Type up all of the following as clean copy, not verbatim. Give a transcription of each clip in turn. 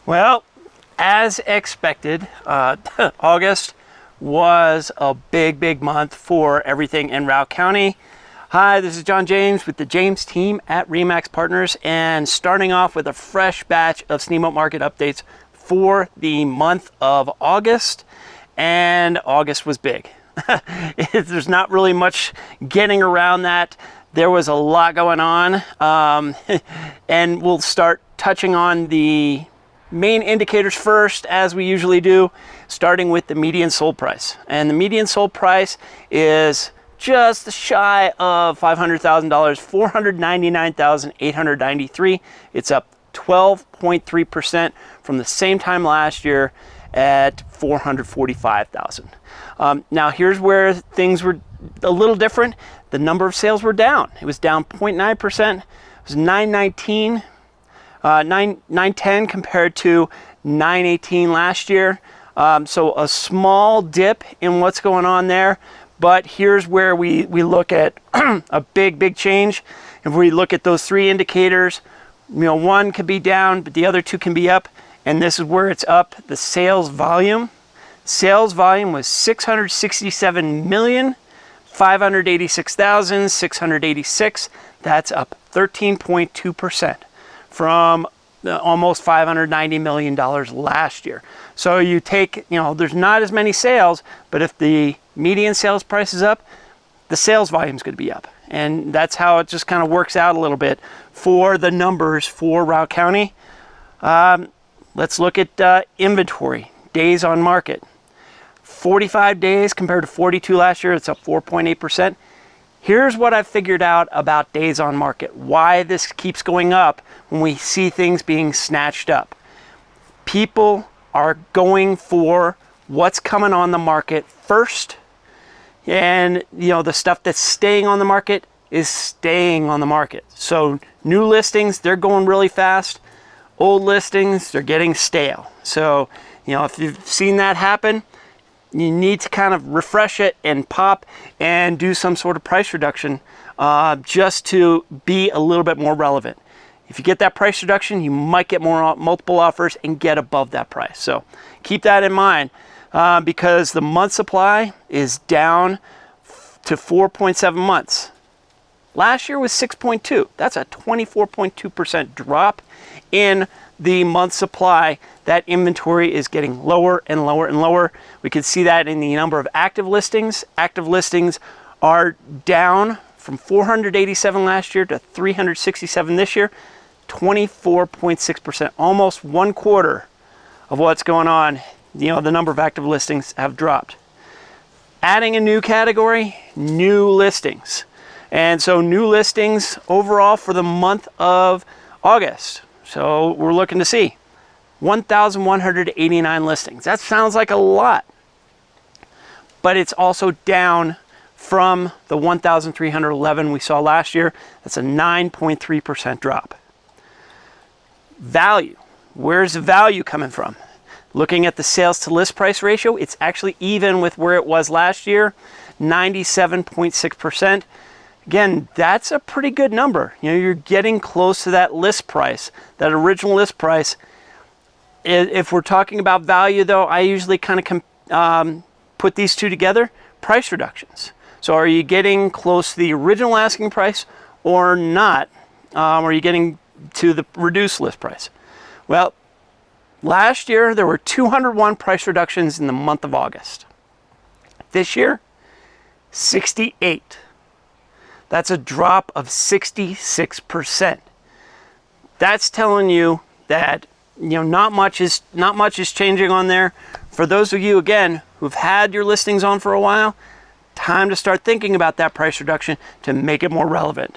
Well, as expected, August was a big month for everything in Routt County. Hi, this is John James with the James team at Remax Partners, and starting off with a fresh batch of Steamboat market updates for the month of August. And August was big. There's not really much getting around that. There was a lot going on, and we'll start touching on the main indicators first, as we usually do, starting with the median sold price. And the median sold price is just shy of $500,000, $499,893. It's up 12.3% from the same time last year at $445,000. Now here's where things were a little different. The number of sales were down. It was down 0.9%. It was 910 compared to 918 last year. So a small dip in what's going on there. But here's where we look at a big change. If we look at those three indicators, one could be down, but the other two can be up. And this is where it's up. The sales volume. Sales volume was 667,586,686. That's up 13.2% from almost $590 million last year. So you take, there's not as many sales, but if the median sales price is up, the sales volume is going to be up. And that's how it just kind of works out a little bit for the numbers for Routt County. Let's look at inventory, days on market. 45 days compared to 42 last year. It's up 4.8%. Here's what I've figured out about days on market, why this keeps going up when we see things being snatched up. People are going for what's coming on the market first, and the stuff that's staying on the market is staying on the market. So new listings, they're going really fast. Old listings, they're getting stale. So if you've seen that happen, you need to kind of refresh it and pop and do some sort of price reduction just to be a little bit more relevant. If you get that price reduction, you might get multiple offers and get above that price. So keep that in mind because the month supply is down to 4.7 months. Last year was 6.2. That's a 24.2% drop in the month supply. That inventory is getting lower and lower and lower. We can see that in the number of active listings. Active listings are down from 487 last year to 367 this year, 24.6%, almost one quarter of what's going on. The number of active listings have dropped. Adding a new category, new listings. And so new listings overall for the month of August. So we're looking to see 1,189 listings. That sounds like a lot, but it's also down from the 1,311 we saw last year. That's a 9.3% drop. Value. Where's the value coming from? Looking at the sales to list price ratio, it's actually even with where it was last year, 97.6%. Again, that's a pretty good number. You're getting close to that list price, that original list price. If we're talking about value, though, I usually kind of put these two together, price reductions. So are you getting close to the original asking price or not? Are you getting to the reduced list price? Well, last year there were 201 price reductions in the month of August. This year, 68. That's a drop of 66%. That's telling you that not much is changing on there. For those of you again who've had your listings on for a while, time to start thinking about that price reduction to make it more relevant.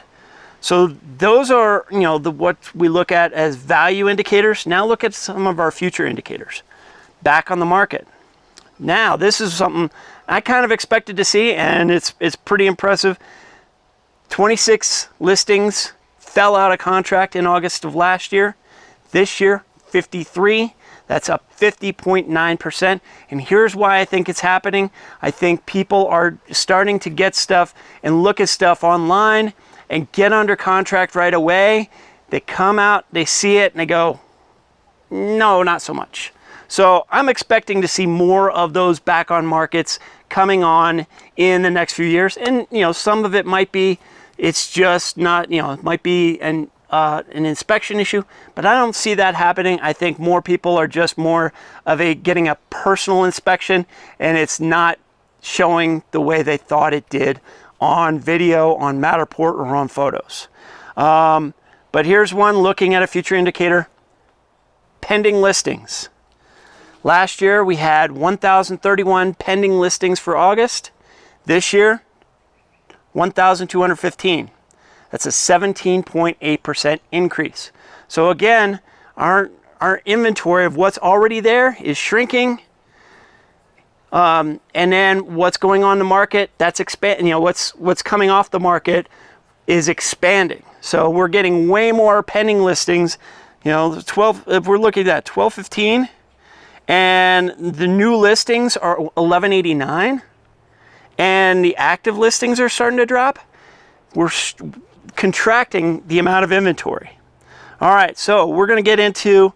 So those are what we look at as value indicators. Now look at some of our future indicators. Back on the market. Now this is something I kind of expected to see, and it's pretty impressive. 26 listings fell out of contract in August of last year. This year, 53. That's up 50.9%. And here's why I think it's happening. I think people are starting to get stuff and look at stuff online and get under contract right away. They come out, they see it, and they go, No, not so much. So I'm expecting to see more of those back on markets coming on in the next few years. And, some of it might be, it's just not, it might be an inspection issue, but I don't see that happening. I think more people are just more of getting a personal inspection, and it's not showing the way they thought it did on video, on Matterport, or on photos. But here's one looking at a future indicator. Pending listings. Last year we had 1,031 pending listings for August. This year, 1,215. That's a 17.8% increase. So again, our inventory of what's already there is shrinking. And then what's going on in the market, that's expanding. What's coming off the market is expanding. So we're getting way more pending listings. 12. If we're looking at 1215, and the new listings are 1189, and the active listings are starting to drop. We're contracting the amount of inventory. All right, so we're going to get into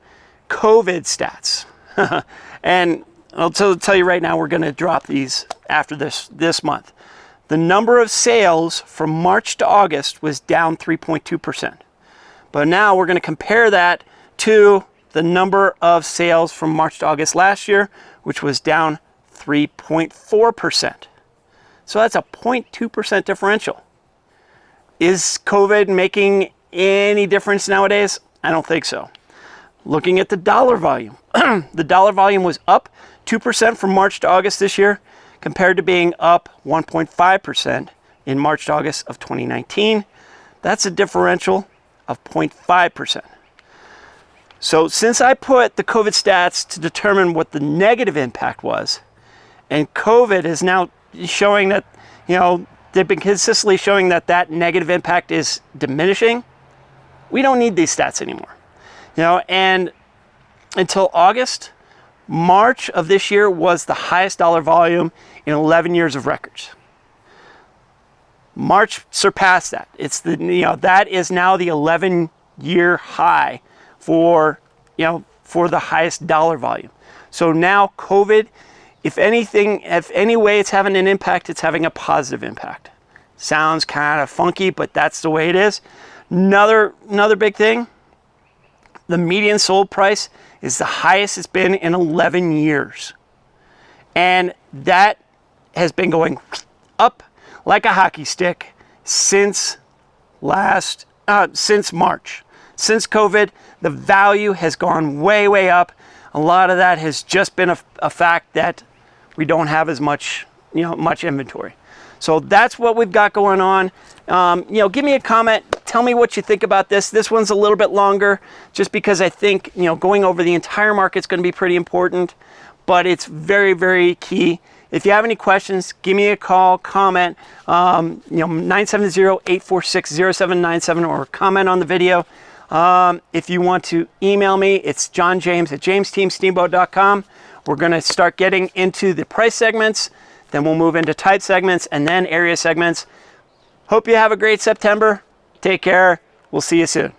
COVID stats, and I'll tell you right now, we're going to drop these after this month. The number of sales from March to August was down 3.2%. But now we're going to compare that to the number of sales from March to August last year, which was down 3.4%. So that's a 0.2% differential. Is COVID making any difference nowadays? I don't think so. Looking at the dollar volume, the dollar volume was up 2% from March to August this year, compared to being up 1.5% in March to August of 2019. That's a differential of 0.5%. So since I put the COVID stats to determine what the negative impact was, and COVID is now showing that, they've been consistently showing that negative impact is diminishing, we don't need these stats anymore. And until August, March of this year was the highest dollar volume in 11 years of records. March surpassed that. It's that is now the 11-year high for the highest dollar volume. So now COVID, if any way it's having an impact, it's having a positive impact. Sounds kind of funky, but that's the way it is. Another big thing, the median sold price is the highest it's been in 11 years. And that has been going up like a hockey stick since March. Since COVID, the value has gone way up. A lot of that has just been a fact that we don't have as much inventory. So that's what we've got going on. Give me a comment. Tell me what you think about this. This one's a little bit longer just because I think, going over the entire market is going to be pretty important, but it's very, very key. If you have any questions, give me a call, comment, 970-846-0797, or comment on the video. If you want to email me, it's johnjames@jamesteamsteamboat.com. We're going to start getting into the price segments, then we'll move into type segments and then area segments. Hope you have a great September. Take care. We'll see you soon.